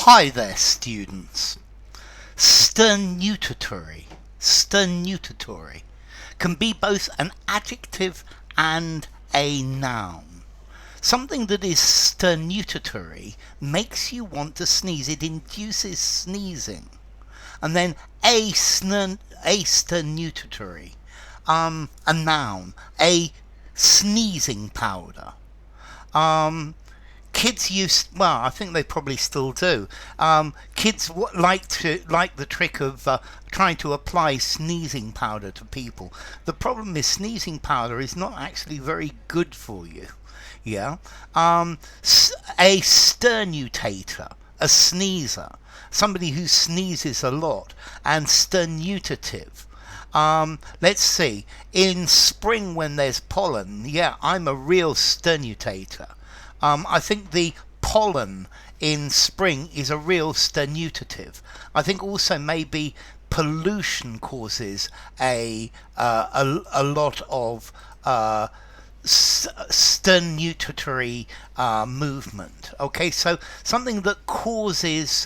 Hi there, students. Sternutatory can be both an adjective and a noun. Something that is sternutatory makes you want to sneeze. It induces sneezing. And then a sternutatory, a noun, a sneezing powder. Kids used, well, I think they probably still do. Kids like the trick of trying to apply sneezing powder to people. The problem is sneezing powder is not actually very good for you. Yeah. A sternutator, a sneezer, somebody who sneezes a lot, and sternutative. Let's see. In spring when there's pollen, yeah, I'm a real sternutator. I think the pollen in spring is a real sternutative. I think also maybe pollution causes a lot of sternutatory movement. Okay, so something that causes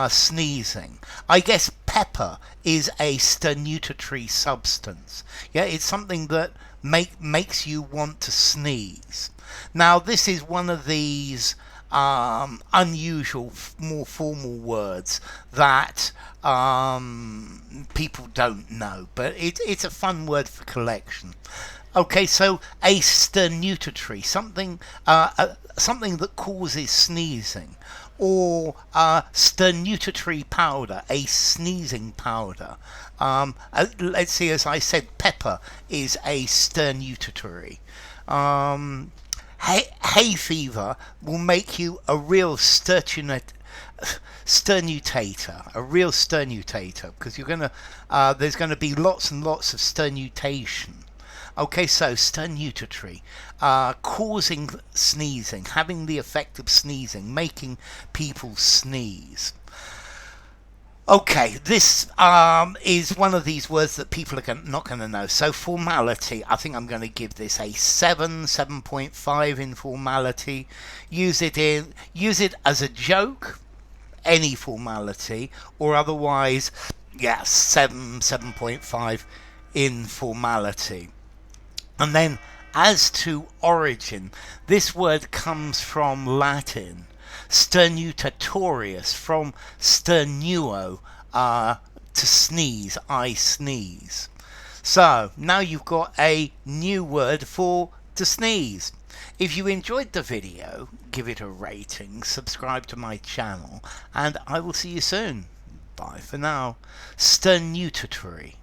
sneezing. I guess pepper is a sternutatory substance. Yeah, it's something that makes you want to sneeze. Now, this is one of these unusual, more formal words that people don't know, but it's a fun word for collection. Okay, so a sternutatory, something that causes sneezing, or sternutatory powder, a sneezing powder. Let's see, as I said, pepper is a sternutatory. Hay fever will make you a real sternutator, because there's gonna be lots and lots of sternutation. Okay, so sternutatory, causing sneezing, having the effect of sneezing, making people sneeze. Okay, this is one of these words that people are not going to know. So formality, I think I'm going to give this a 7.5 in formality. Use it as a joke, any formality, or otherwise, yeah, 7.5 in formality. And then, as to origin, this word comes from Latin, sternutatorius, from sternuo, to sneeze, I sneeze. So, now you've got a new word for to sneeze. If you enjoyed the video, give it a rating, subscribe to my channel, and I will see you soon. Bye for now. Sternutatory.